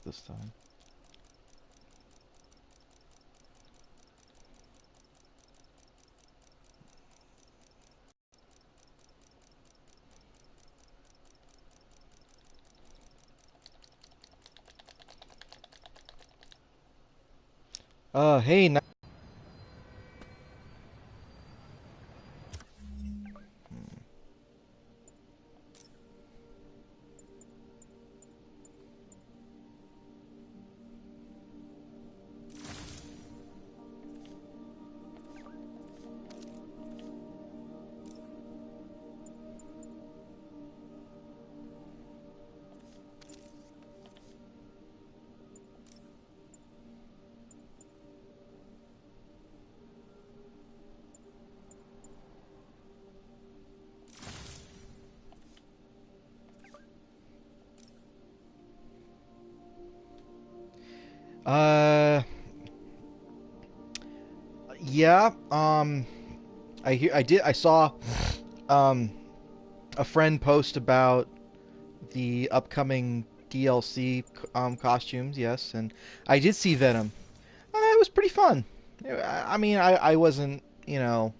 this time. Hey, yeah, I saw, a friend post about the upcoming DLC, costumes, yes, and I did see Venom. It was pretty fun. I mean, I wasn't, you know,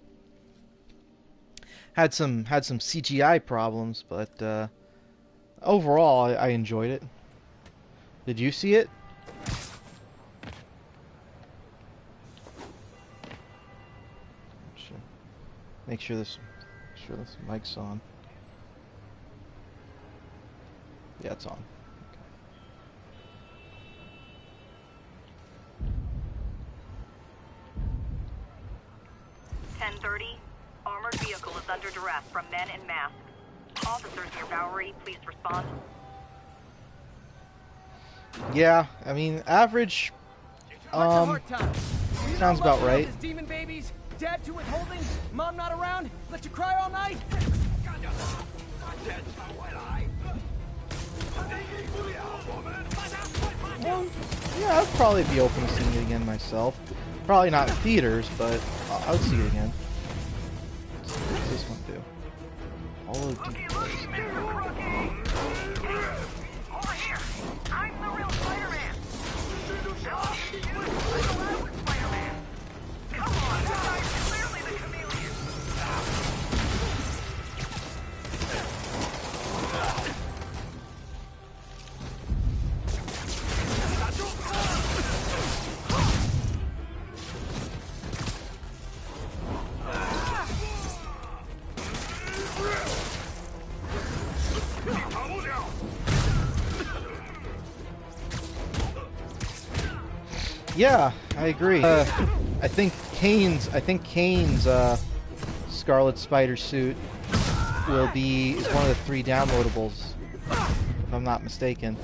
had some CGI problems, but, overall, I enjoyed it. Did you see it? Make sure this mic's on. Yeah, it's on. Okay. 10:30. Armored vehicle is under duress from men in masks. Officers near Bowery, please respond. Yeah, I mean, average. Sounds about right. Demon babies, dad to withholding, mom not around, let you cry all night. Well, yeah, I'd probably be open to seeing it again myself. Probably not in theaters, but I would see it again. What's this one do? All of Over here! I'm the real Spider-Man! Spider-Man! Come on, this guy's clearly the chameleon! Yeah, I agree. I think Kane's Scarlet Spider suit is one of the 3 downloadables, if I'm not mistaken.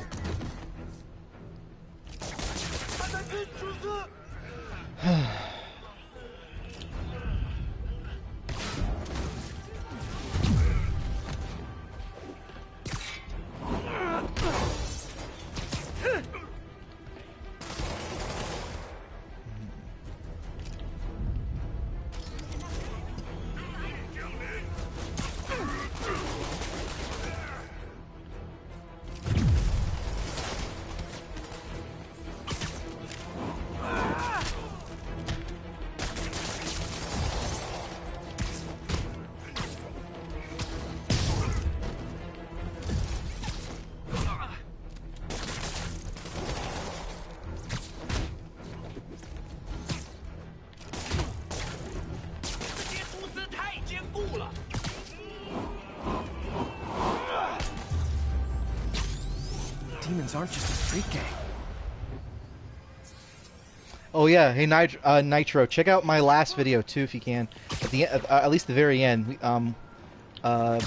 Demons aren't just a street gang. Oh yeah, hey Nitro, check out my last video too if you can. At least the very end, I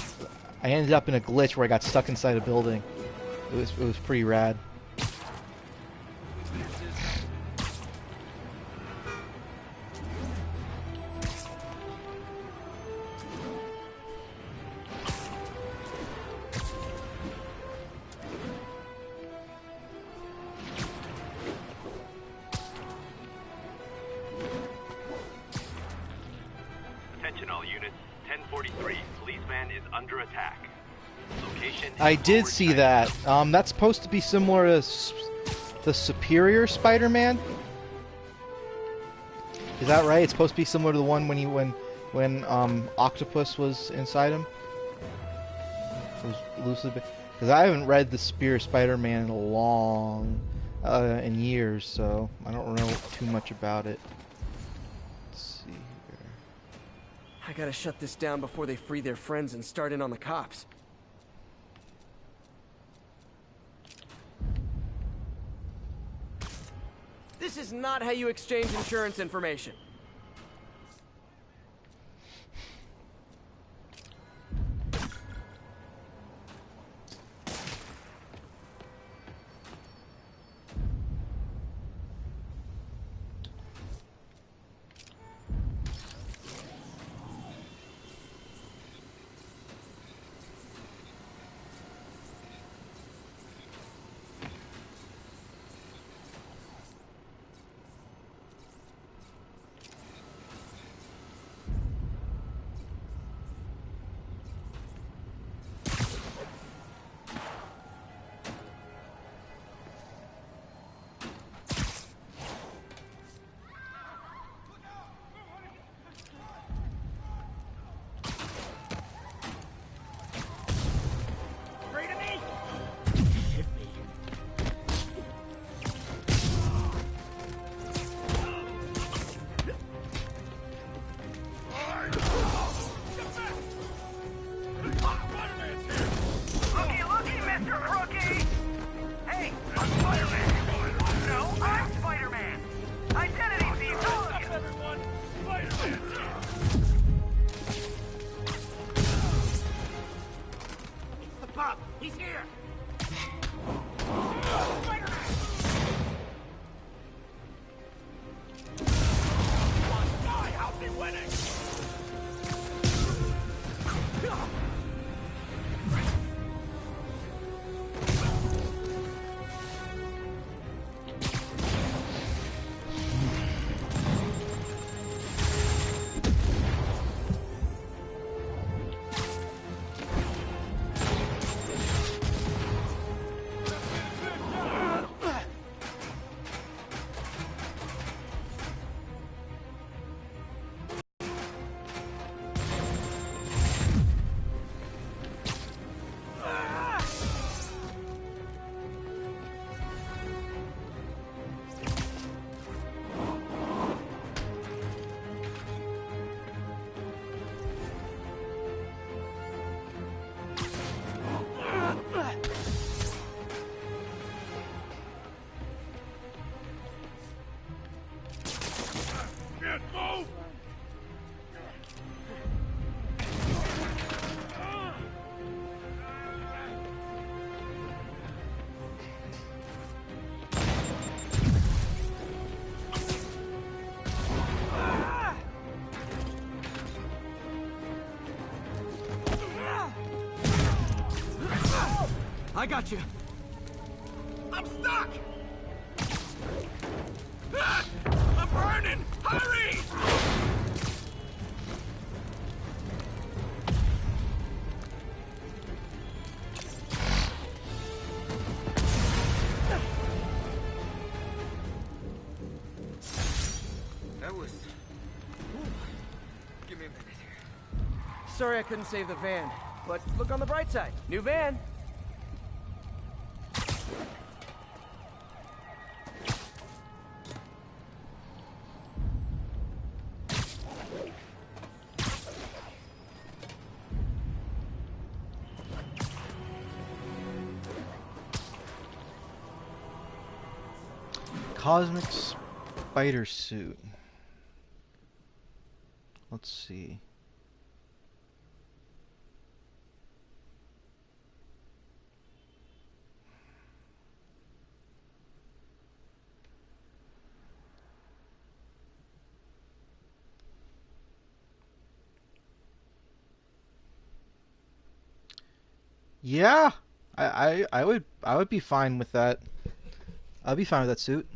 ended up in a glitch where I got stuck inside a building. It was pretty rad. I did see that. That's supposed to be similar to the superior Spider-Man. Is that right? It's supposed to be similar to the one when Octopus was inside him. It was loosely, because I haven't read the Superior Spider-Man in a long, in years, so I don't know too much about it. Let's see here. I gotta shut this down before they free their friends and start in on the cops. This is not how you exchange insurance information. I got you. I'm stuck! Ah! I'm burning! Hurry! That was... Ooh. Give me a minute. Sorry I couldn't save the van, but look on the bright side. New van. Cosmic spider suit. Let's see. Yeah, I would be fine with that. I'd be fine with that suit.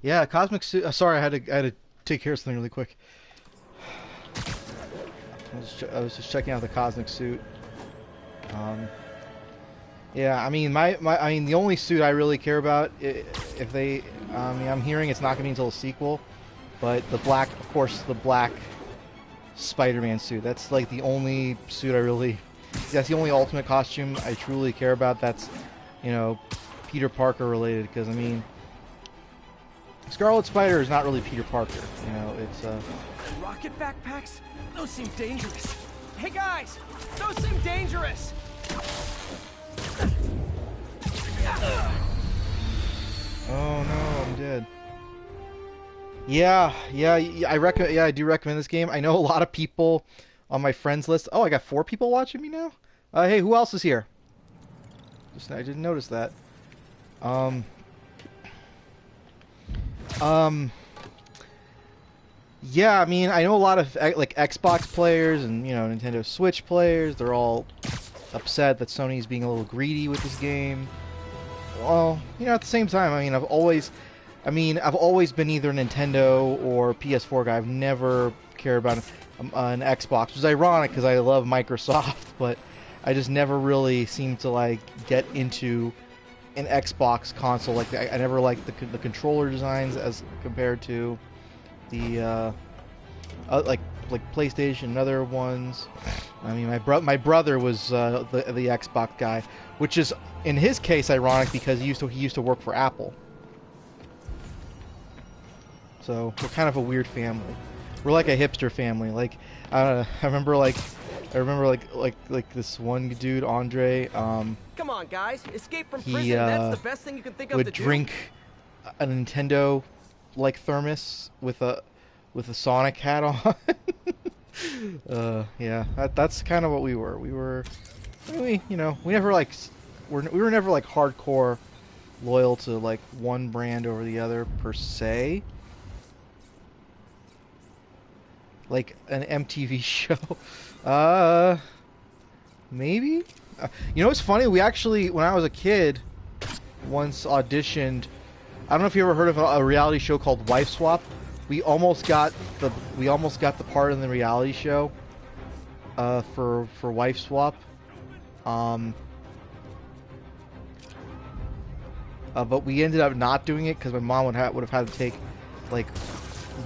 Yeah, cosmic suit. Sorry, I had to take care of something really quick. I was just checking out the cosmic suit. Yeah, I mean, I mean, the only suit I really care about, if they, I mean, I'm hearing it's not going to be until a sequel, but the black, of course, the black Spider-Man suit. That's like the only suit I really, that's the only ultimate costume I truly care about. That's, you know, Peter Parker related. Because I mean, Scarlet Spider is not really Peter Parker. You know, it's Rocket backpacks? Those seem dangerous. Hey guys, those seem dangerous. Oh no, I'm dead. Yeah, I do recommend this game. I know a lot of people on my friends list. Oh, I got 4 people watching me now. Hey, who else is here? I didn't notice that. Yeah, I mean, I know a lot of like Xbox players and, you know, Nintendo Switch players. They're all upset that Sony's being a little greedy with this game. Well, you know, at the same time, I mean, I've always been either Nintendo or PS4 guy. I've never cared about an Xbox, which is ironic because I love Microsoft, but I just never really seemed to like get into an Xbox console. Like I never liked the controller designs as compared to the like PlayStation and other ones. I mean, my brother was the Xbox guy, which is in his case ironic because he used to work for Apple. So we're kind of a weird family. We're like a hipster family. Like I remember like this one dude, Andre. Come on, guys, escape from prison. That's the best thing you can think of would to drink a Nintendo like thermos with a Sonic hat on. Yeah, that's kind of what we were. We never like we were never like hardcore loyal to like one brand over the other per se. Like an MTV show. Maybe? You know what's funny? We actually, when I was a kid, once auditioned. I don't know if you ever heard of a reality show called Wife Swap. We almost got the part in the reality show for Wife Swap. But we ended up not doing it because my mom would have had to take like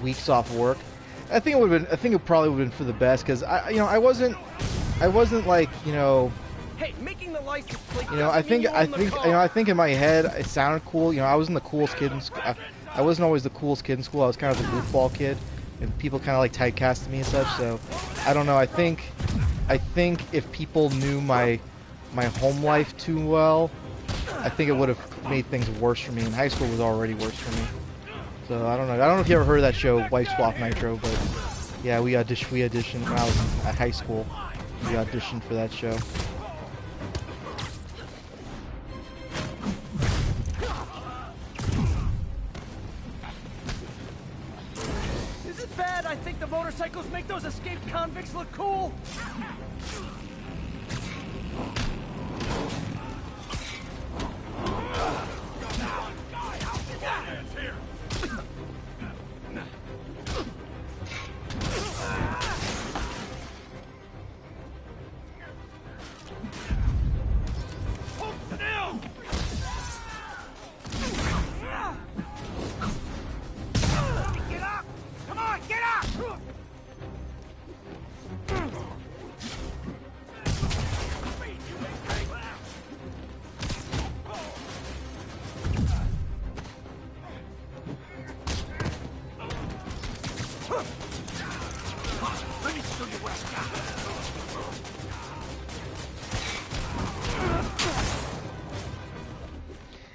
weeks off work. I think it probably would have been for the best because I wasn't like, you know. Hey, making the license plate. You know, I think in my head it sounded cool. You know, I wasn't the coolest kid in school. I wasn't always the coolest kid in school. I was kind of the goofball kid, and people kind of like typecasted me and such. So I don't know. I think if people knew my home life too well, I think it would have made things worse for me. And high school was already worse for me. So I don't know. I don't know if you ever heard of that show, Wife Swap Nitro, but yeah, we auditioned when I was at high school. We auditioned for that show. Is it bad? I think the motorcycles make those escaped convicts look cool.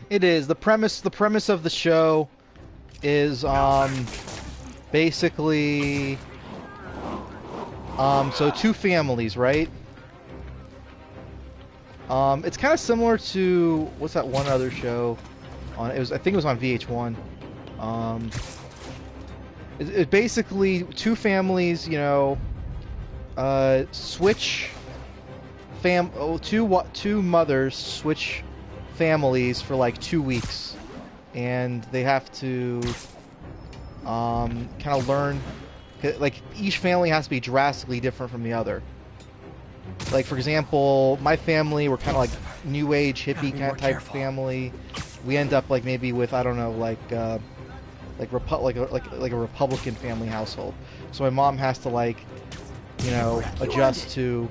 It is. The premise of the show is basically so 2 families, right? It's kind of similar to what's that one other show on I think it was on VH1. It's basically 2 families, you know, switch two mothers switch families for like 2 weeks, and they have to kind of learn. Like each family has to be drastically different from the other. Like for example, my family were kind of like new age hippie kind of type family. We end up like maybe with I don't know like a Republican family household. So my mom has to like adjust to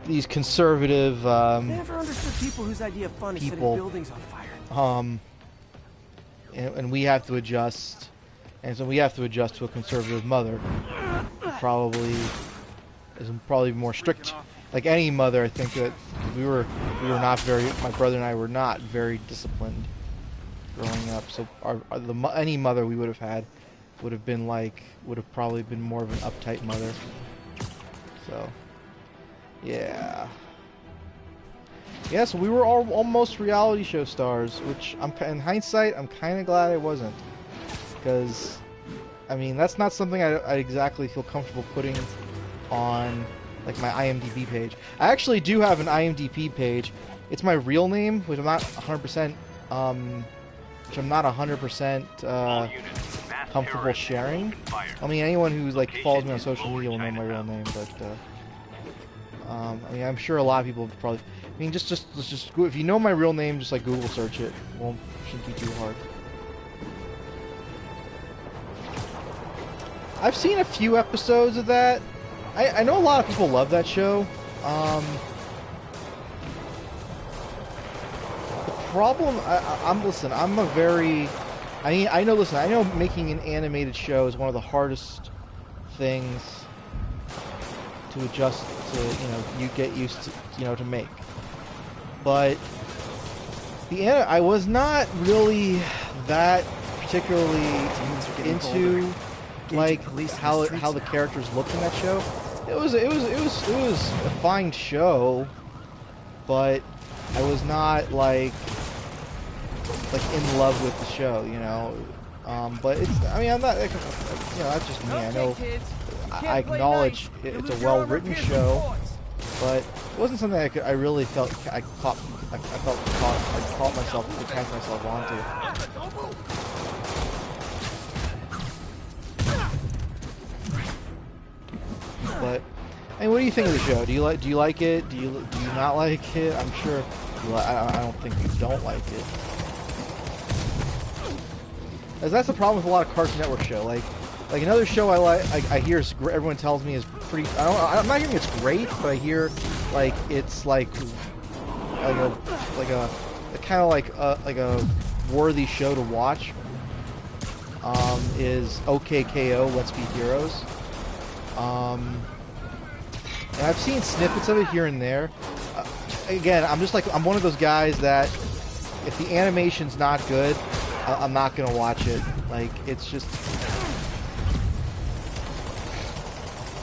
these conservative Never understood people whose idea of fun is setting buildings on fire. And we have to adjust, and so we have to adjust to a conservative mother. Who probably is probably more strict. Like any mother, I think that we were not very. My brother and I were not very disciplined growing up. So any mother we would have had would have probably been more of an uptight mother. So yeah. Yeah, so we were all almost reality show stars, which in hindsight, I'm kind of glad I wasn't. Because, I mean, that's not something I exactly feel comfortable putting on, like, my IMDb page. I actually do have an IMDb page. It's my real name, which I'm not 100%, comfortable sharing. I mean, anyone who's, like, follows me on social media will know my real name, but, I mean, I'm sure a lot of people probably... I mean, just if you know my real name, just like Google search it. Shouldn't be too hard. I've seen a few episodes of that. I know a lot of people love that show. The problem, I know making an animated show is one of the hardest things to adjust to, you get used to, to make. But I was not really that particularly into like how the characters looked in that show. It was a fine show, but I was not like in love with the show, But I'm not, that's just me. I know I acknowledge it's a well-written show. But it wasn't something I really felt I caught myself to catch myself onto. But I mean, what do you think of the show? Do you like it? Do you not like it? I'm sure I don't think you don't like it. As that's the problem with a lot of Cartoon Network show. Like another show I hear everyone tells me is pretty. I'm not hearing it's great, but I hear like it's like a kind of like a worthy show to watch. Is OKKO, Let's Be Heroes. And I've seen snippets of it here and there. Again, I'm one of those guys that if the animation's not good, I'm not gonna watch it. Like it's just.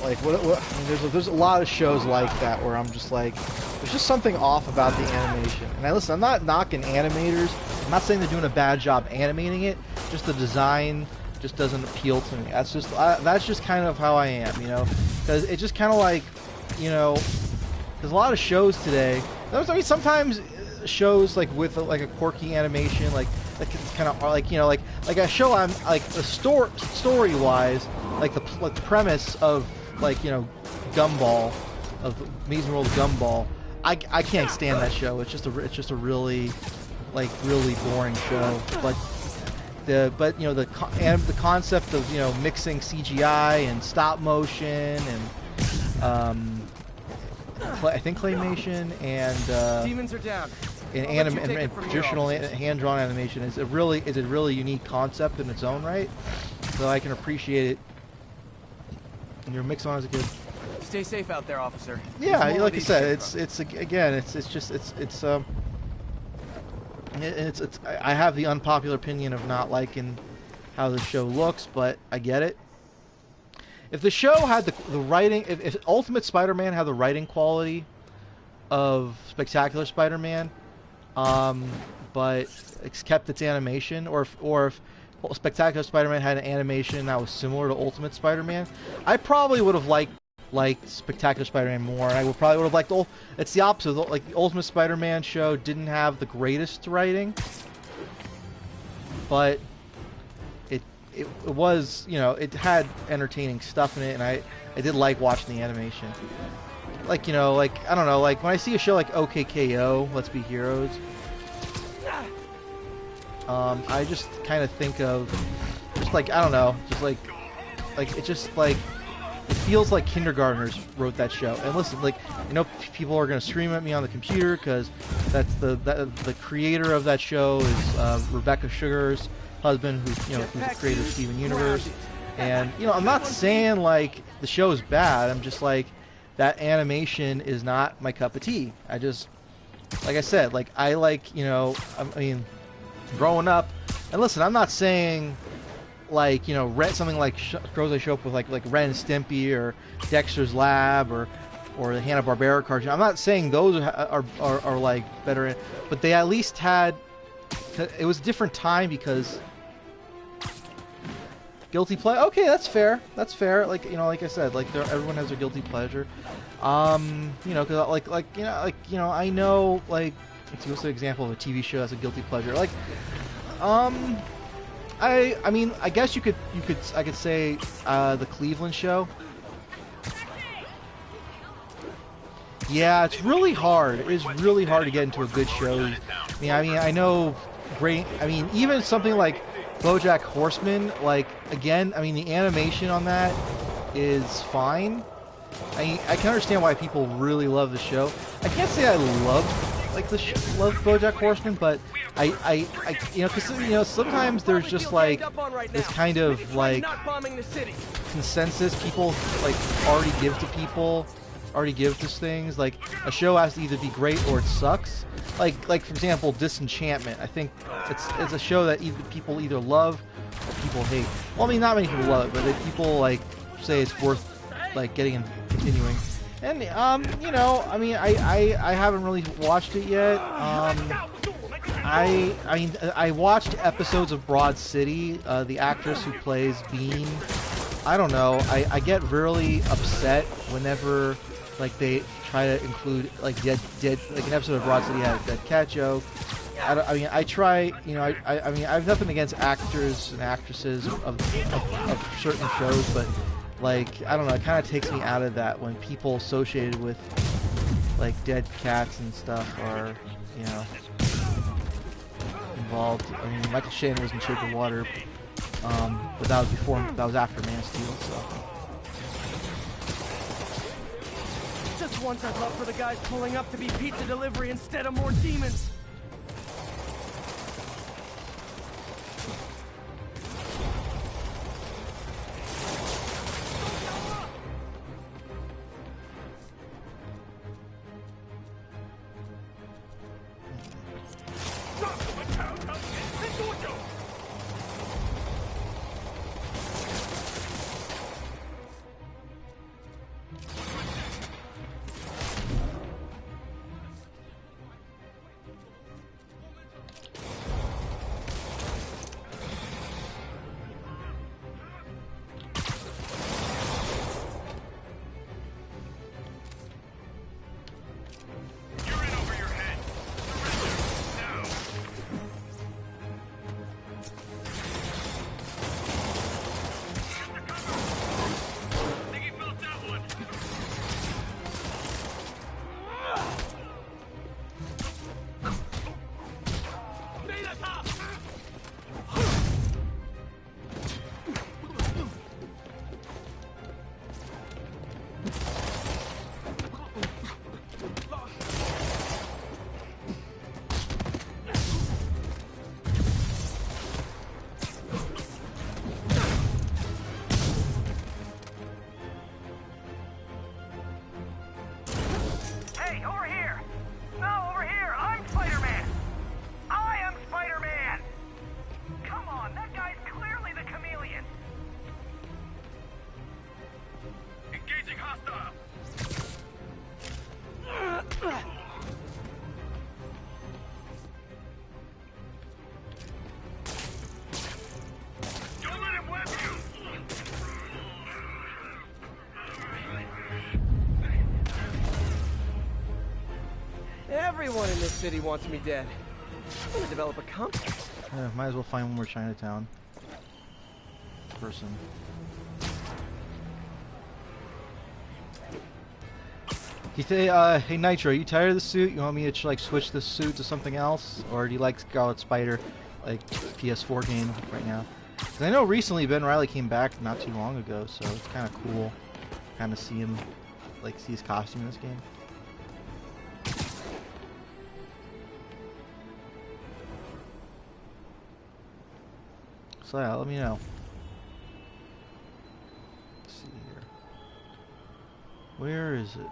Like I mean, there's a lot of shows like that where I'm just like, there's just something off about the animation. And I'm not knocking animators. I'm not saying they're doing a bad job animating it. Just the design just doesn't appeal to me. That's just kind of how I am, Because it's just kind of like, there's a lot of shows today. I mean, sometimes shows like with like a quirky animation, like it's kind of like like a show I'm like the story wise, like the premise of. Like Gumball, of Amazing World of Gumball. I can't stand that show. It's just a really boring show. But the concept of mixing CGI and stop motion and I think claymation and demons are down. And traditional hand-drawn animation is a really unique concept in its own right. So I can appreciate it. And you're mixed on as a kid. Stay safe out there, officer. Yeah, like I said, I have the unpopular opinion of not liking how the show looks, but I get it. If the show had the writing, if Ultimate Spider-Man had the writing quality of Spectacular Spider-Man, but it's kept its animation, or if Spectacular Spider-Man had an animation that was similar to Ultimate Spider-Man, I probably would have liked Spectacular Spider-Man more. I probably would have liked it's the opposite. Like the Ultimate Spider-Man show didn't have the greatest writing, it was, you know, it had entertaining stuff in it, and I did like watching the animation. Like, you know, like, I don't know, like when I see a show like OKKO, Let's Be Heroes, I just kind of think of just like, I don't know, just like it just like, it feels like kindergartners wrote that show. And listen, like, I know people are gonna scream at me on the computer because that's the creator of that show is Rebecca Sugar's husband, who's, you know, who's the creator of Steven Universe. And, you know, I'm not saying like the show is bad. I'm just like, that animation is not my cup of tea. I just, like I said, like, I like, you know, I mean, growing up, and listen, I'm not saying like, you know, something like Girls I Show Up with like Ren and Stimpy or Dexter's Lab or the Hanna-Barbera cartoon. I'm not saying those are like better, but they at least had, it was a different time because guilty pleasure. Okay, that's fair. That's fair. Like, you know, like I said, like everyone has their guilty pleasure. You know, cause like you know, I know, like, let's see, what's an example of a TV show that's a guilty pleasure? Like, I mean, I guess I could say the Cleveland Show. Yeah, it's really hard. It is really hard to get into a good show. I mean, I know great. I mean, even something like BoJack Horseman. Like, again, I mean, the animation on that is fine. I can understand why people really love the show. I can't say I love love BoJack Horseman, but I you know, because, you know, sometimes there's just like this kind of like consensus people like already give to things. Like, a show has to either be great or it sucks. Like for example, Disenchantment. I think it's a show that people either love or people hate. Well, I mean, not many people love it, but people like say it's worth like getting and continuing. And you know, I mean, I haven't really watched it yet. I watched episodes of Broad City. The actress who plays Bean, I don't know. I get really upset whenever like they try to include like dead like an episode of Broad City had a dead cat joke. I mean, I try, you know, I mean, I have nothing against actors and actresses of certain shows, but like, I don't know, it kind of takes me out of that when people associated with like dead cats and stuff are, you know, involved. I mean, Michael Shannon was in Shape of Water, but that was after Man of Steel, so. Just once I'd love for the guys pulling up to be pizza delivery instead of more demons. Everyone in this city wants me dead. I'm gonna develop a complex. Yeah, might as well find one more Chinatown person. You say, hey Nitro, you tired of the suit? You want me to like switch the suit to something else, or do you like Scarlet Spider, like PS4 game right now? Because I know recently Ben Reilly came back not too long ago, so it's kind of cool, kind of see him, like see his costume in this game. So yeah, let me know. Let's see here. Where is it?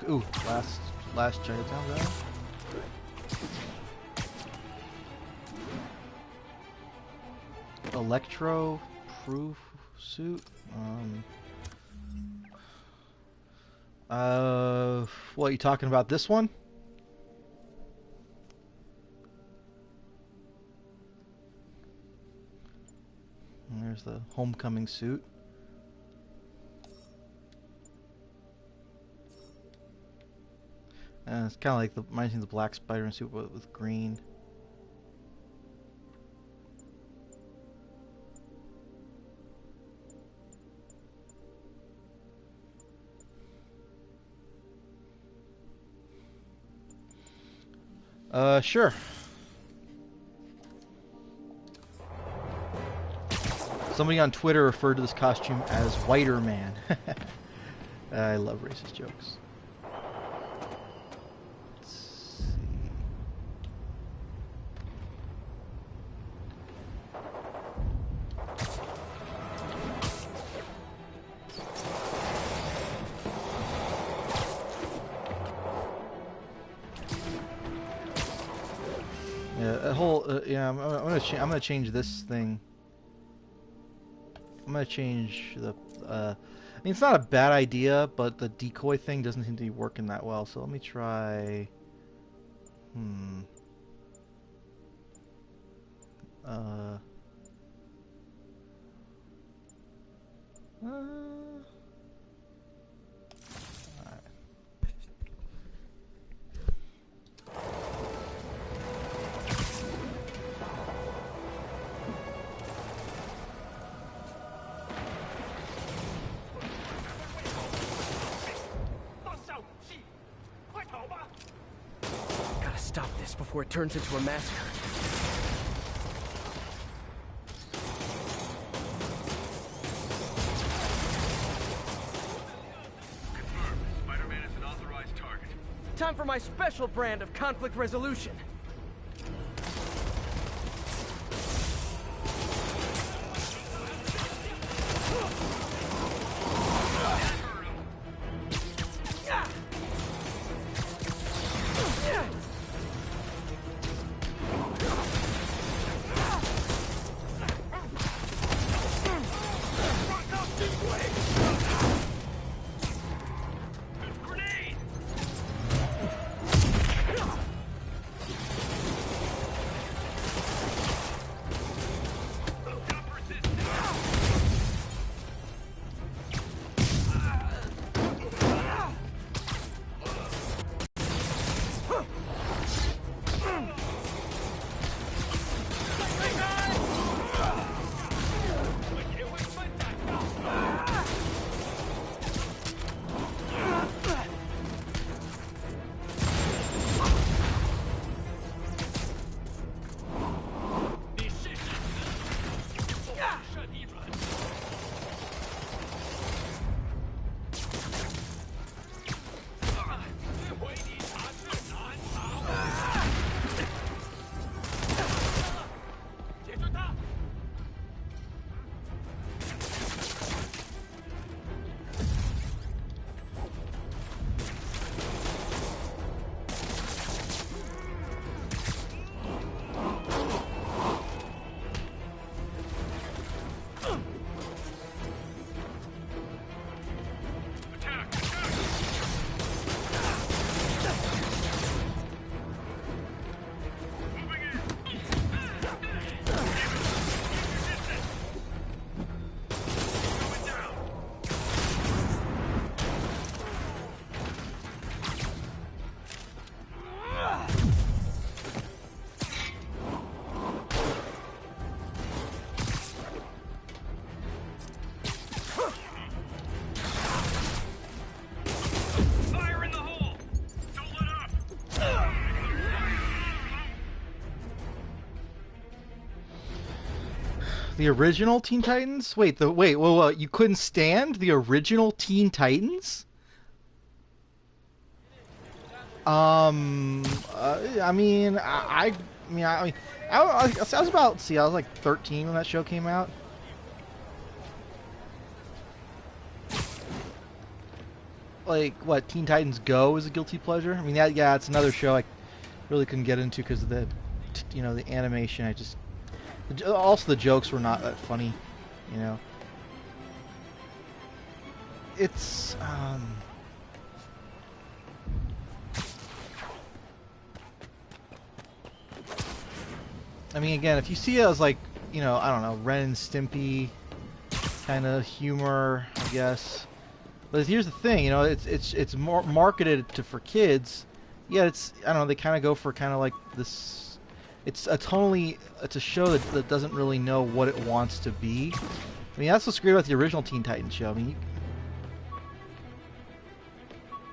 Ooh, last Chinatown guy. Electro-proof suit. What, you talking about this one? And there's the homecoming suit. It's kind of like reminds me of the black Spider-Man suit with green. Sure. Somebody on Twitter referred to this costume as Whiter Man. I love racist jokes. Yeah, I'm gonna change this thing. I'm gonna change the. I mean, it's not a bad idea, but the decoy thing doesn't seem to be working that well. So let me try. Gotta stop this before it turns into a massacre. Confirmed. Spider-Man is an authorized target. Time for my special brand of conflict resolution. The original Teen Titans? Wait, well, you couldn't stand the original Teen Titans? I mean, I was about, I was like 13 when that show came out. Like, what, Teen Titans Go is a guilty pleasure? I mean, yeah, it's another show I really couldn't get into because of the, you know, the animation. Also the jokes were not that funny, you know. It's, I mean, again, if you see it as like, you know, I don't know, Ren and Stimpy kind of humor, I guess. But here's the thing, you know, it's more marketed for kids. Yeah, it's, I don't know, they kind of go for kind of like this. It's a show that doesn't really know what it wants to be. I mean, that's what's great about the original Teen Titans show. I mean,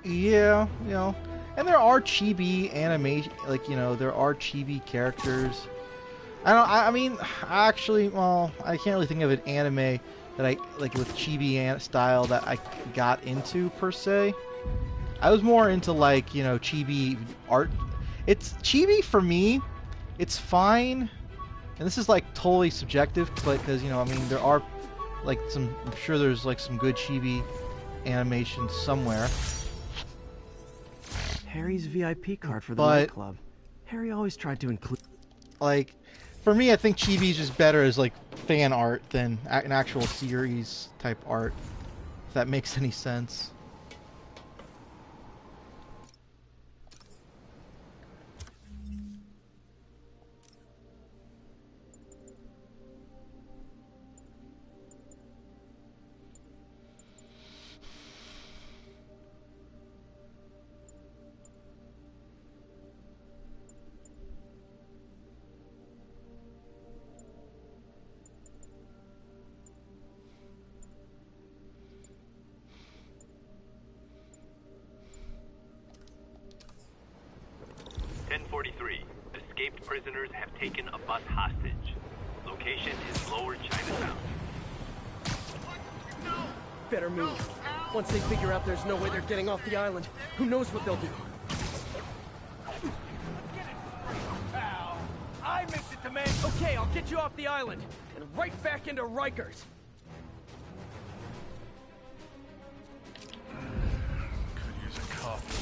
yeah, you know, and there are chibi animation, like, you know, there are chibi characters. I mean, actually, well, I can't really think of an anime that I, like, with chibi style that I got into, per se. I was more into, like, you know, chibi art. It's chibi for me, it's fine, and this is, like, totally subjective, but, because, you know, I mean, there are, like, I'm sure there's, like, some good chibi animation somewhere. Harry's VIP card for the nightclub. Harry always tried to include... Like, for me, I think chibi is just better as, like, fan art than an actual series type art, if that makes any sense. Escaped prisoners have taken a bus hostage. Location is Lower Chinatown. Better move. Once they figure out there's no way they're getting off the island, who knows what they'll do. I missed it, man. Okay, I'll get you off the island and right back into Rikers. Could use a coffee.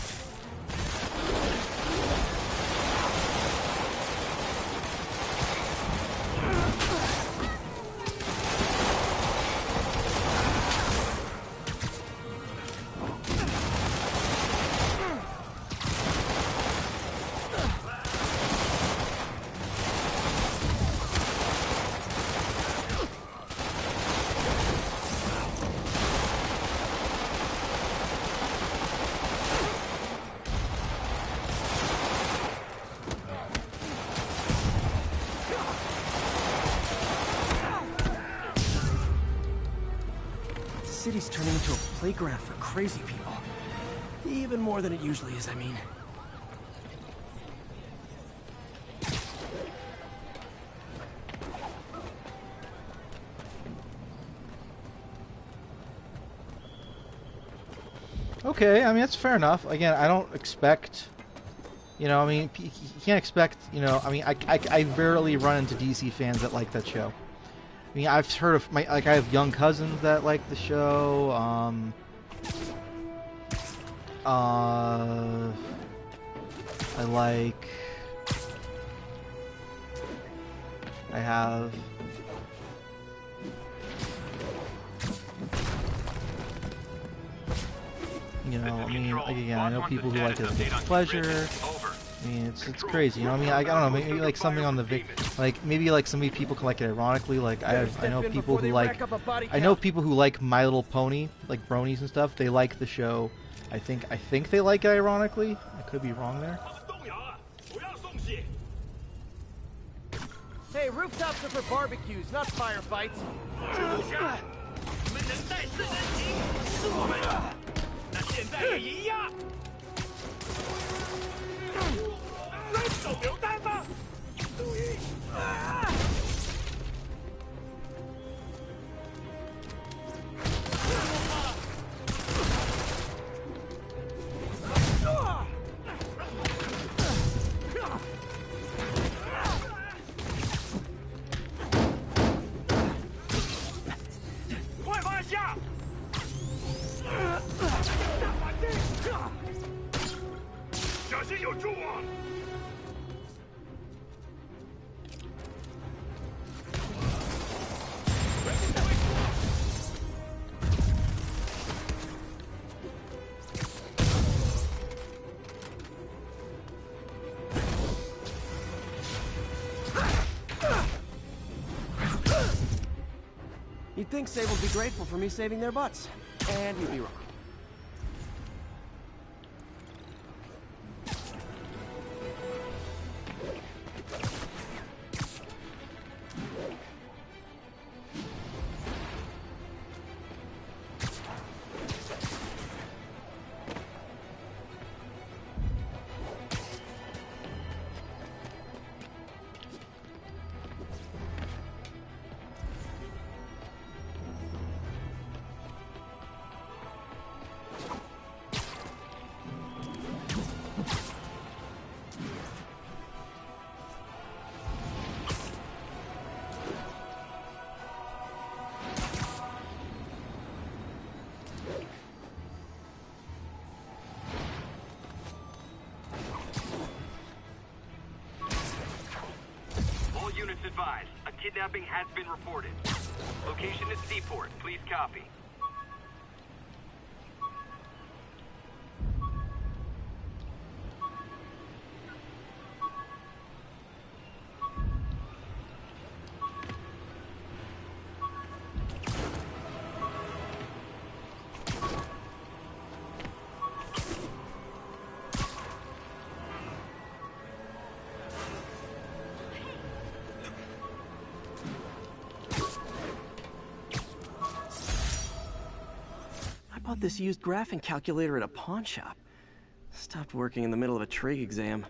The city's turning into a playground for crazy people. Even more than it usually is, I mean. Okay, I mean, that's fair enough. Again, I don't expect, you know, I mean, you can't expect, you know, I mean, I rarely run into DC fans that like that show. I mean, I've heard of, I have young cousins that like the show, I have... You know, I mean, like, again, I know people who like it as a pleasure. I mean, it's crazy, you know. I mean, I don't know, maybe like something on the like maybe like some people can like it ironically. Like I know people who like My Little Pony, like bronies and stuff. They like the show. I think they like it ironically. I could be wrong there. Hey, rooftops are for barbecues, not firefights. You'd think Sable would be grateful for me saving their butts. And you'd be wrong. Units advised. A kidnapping has been reported. Location is Seaport. Please copy. I bought this used graphing calculator at a pawn shop. Stopped working in the middle of a trig exam.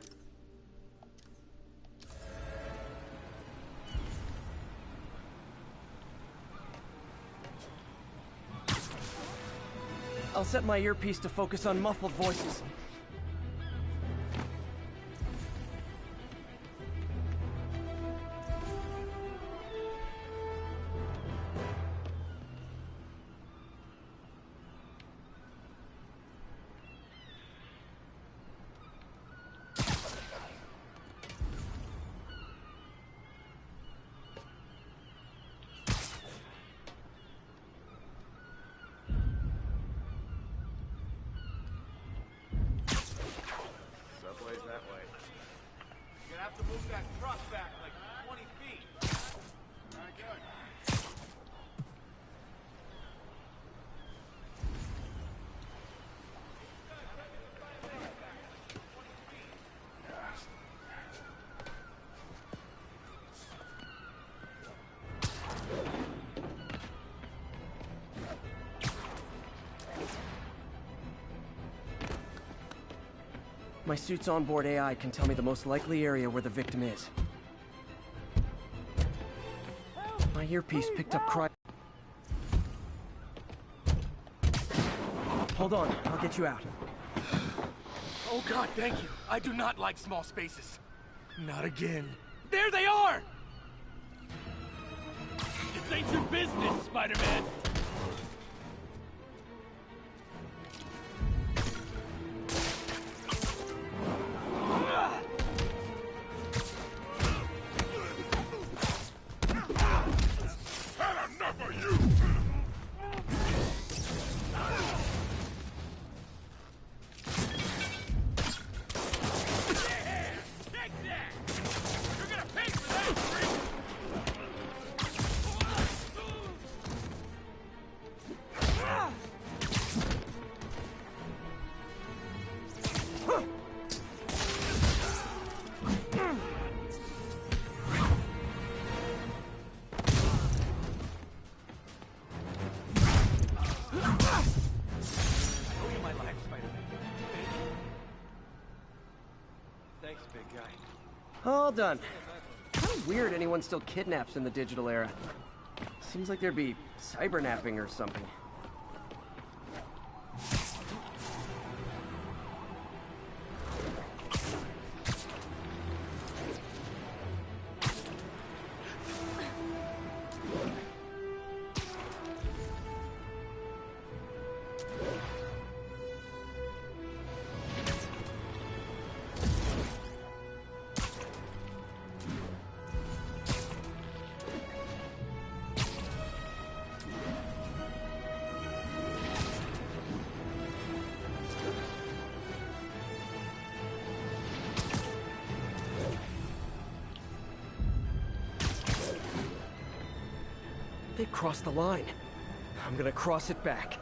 I'll set my earpiece to focus on muffled voices. To move that truck back like 20 feet. Very good. My suit's onboard AI can tell me the most likely area where the victim is. My earpiece picked up cry. Hold on, I'll get you out. Oh God, thank you. I do not like small spaces. Not again. There they are! This ain't your business, Spider-Man. All done. Kind of weird anyone still kidnaps in the digital era. Seems like there'd be cybernapping or something. They crossed the line. I'm gonna cross it back.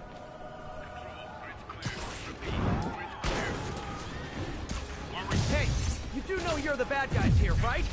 Hey, you do know you're the bad guys here, right?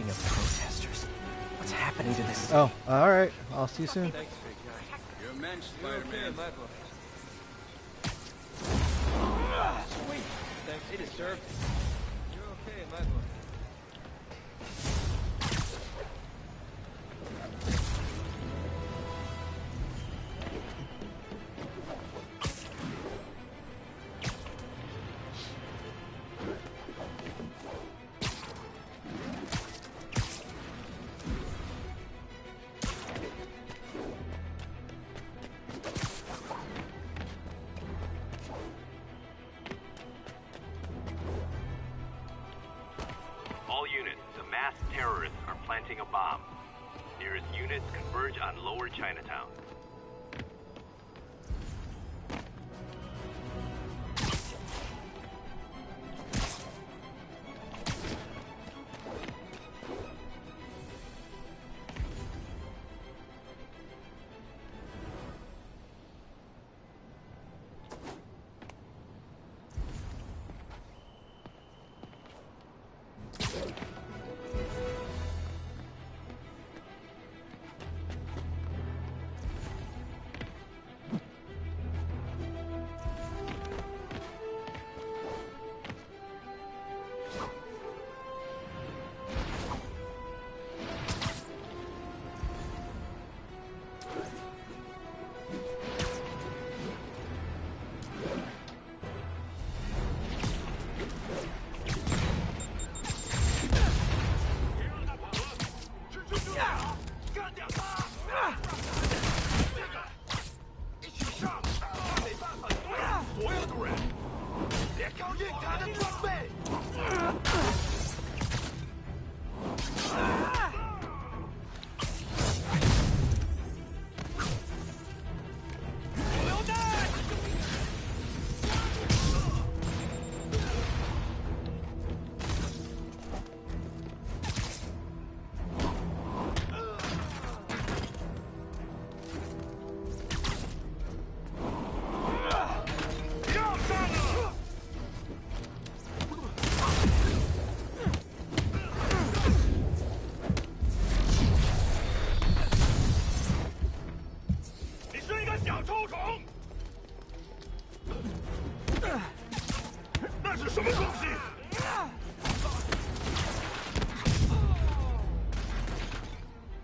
Of protesters. What's happening to this? Oh, all right. I'll see you soon. Thanks, big guy. You're a mensch, Spider-Man. Sweet. Thanks. They deserved it. You're okay in my book. All units, the masked terrorists are planting a bomb. Nearest units converge on Lower Chinatown.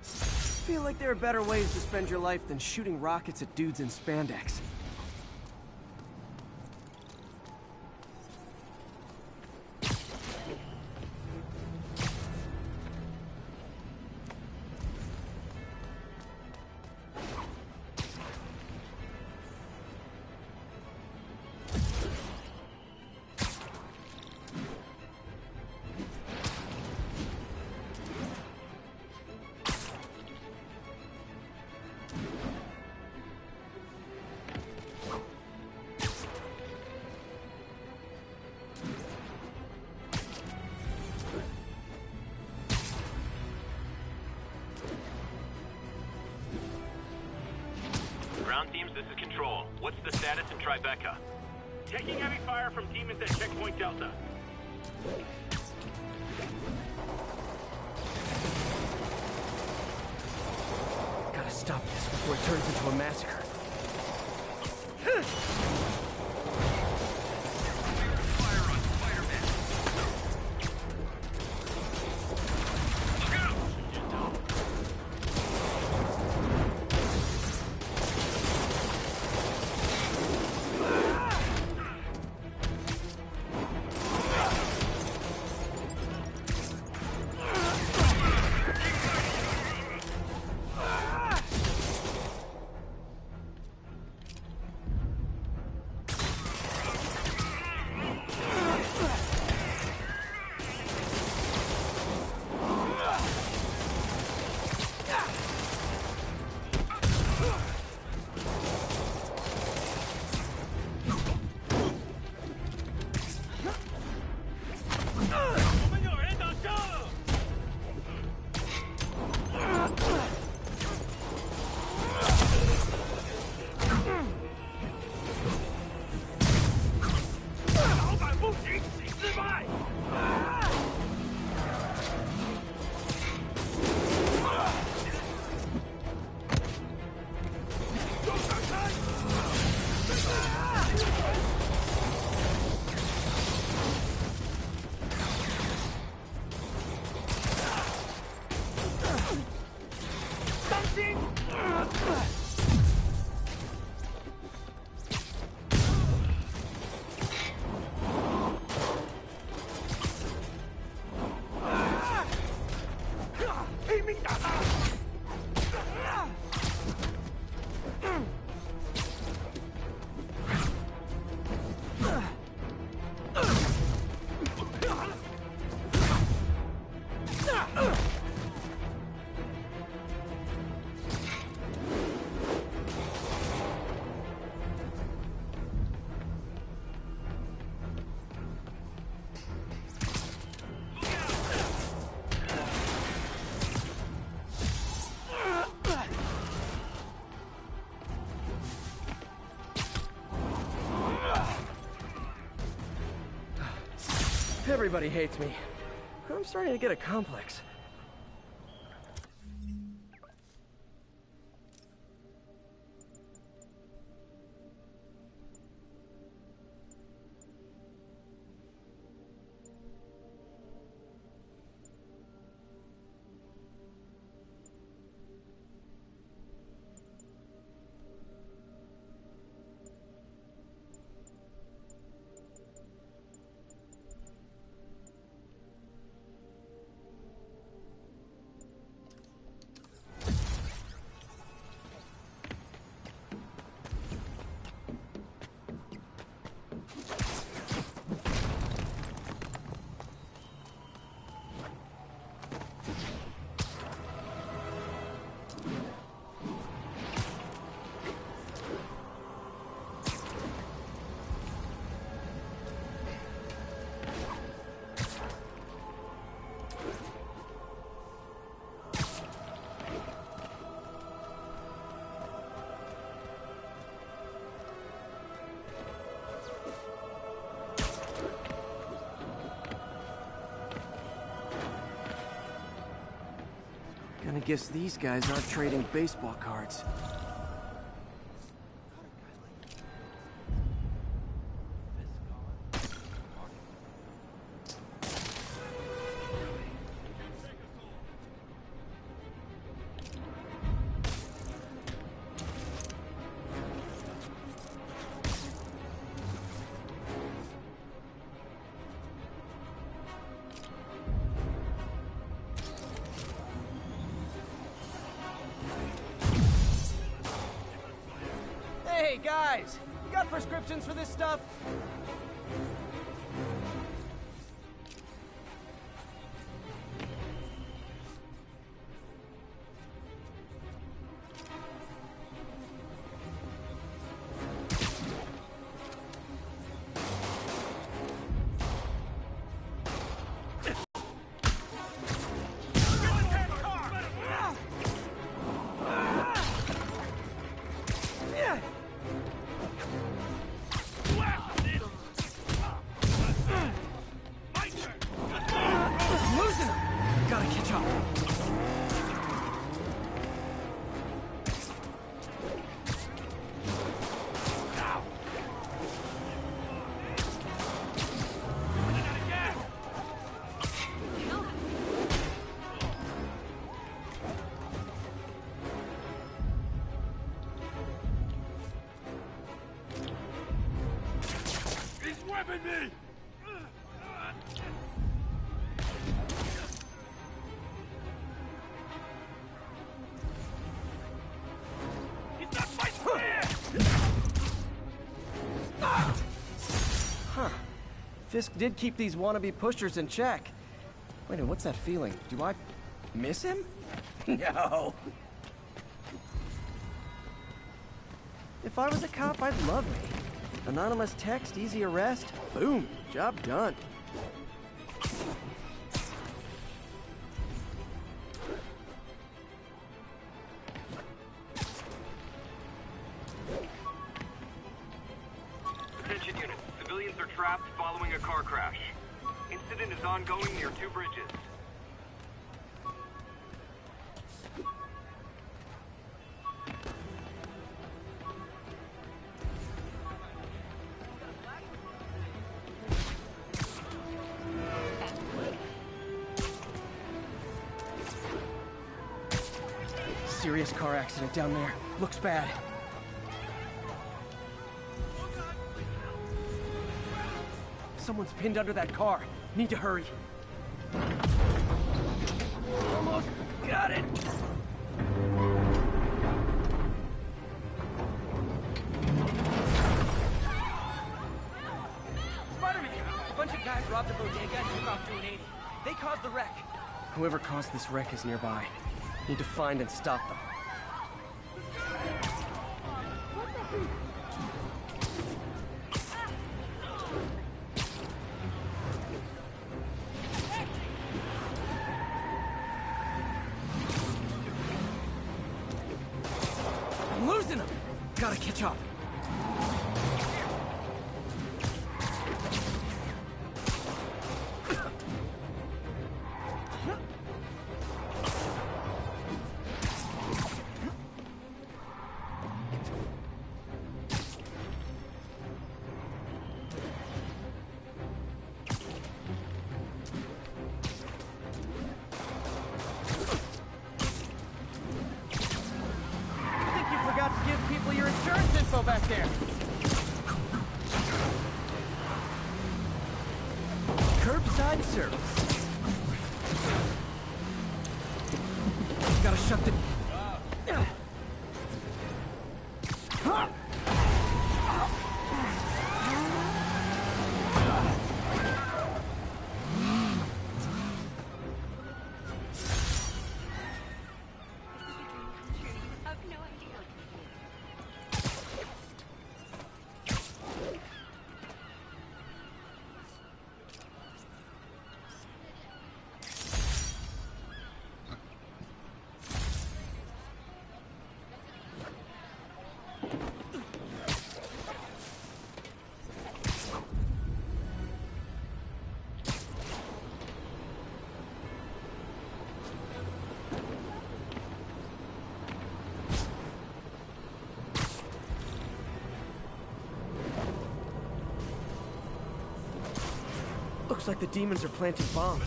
I feel like there are better ways to spend your life than shooting rockets at dudes in spandex. teams, this is Control. What's the status in Tribeca? Taking heavy fire from demons at Checkpoint Delta. Gotta stop this before it turns into a massacre. Fire on Spider-Man. Look out! Everybody hates me. I'm starting to get a complex. Gonna guess these guys aren't trading baseball cards. Hey guys, you got prescriptions for this stuff? Yeah. stabbing me! He's not my friend! Huh. Fisk did keep these wannabe pushers in check. Wait a minute, what's that feeling? Do I miss him? No. If I was a cop, I'd love me. Anonymous text, easy arrest. Boom, job done. Attention units. Civilians are trapped following a car crash. Incident is ongoing near 2 bridges. Serious car accident down there. Looks bad. Someone's pinned under that car. Need to hurry. Almost got it. Spider-Man! A bunch of guys robbed the bodega and took off to an 80. They caused the wreck. Whoever caused this wreck is nearby. Need to find and stop them. I'm losing them! Gotta catch up. People your insurance info back there. Curbside service. Gotta shut the... Looks like the demons are planting bombs.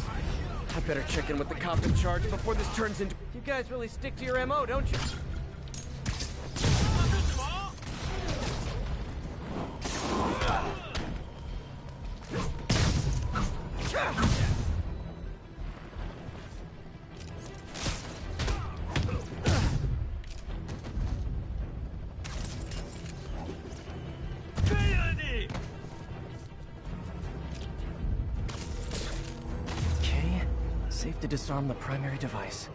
I better check in with the cop in charge before this turns into... You guys really stick to your MO, don't you? Safe to disarm the primary device.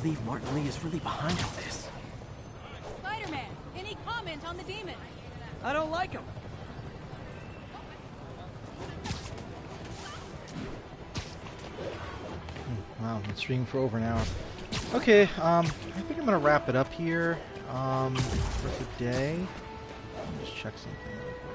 believe Martin Lee is really behind all this. Spider-Man, any comment on the demon? I don't like him. Wow, been streaming for over an hour. Okay, I think I'm gonna wrap it up here for today. Let me just check something real quick.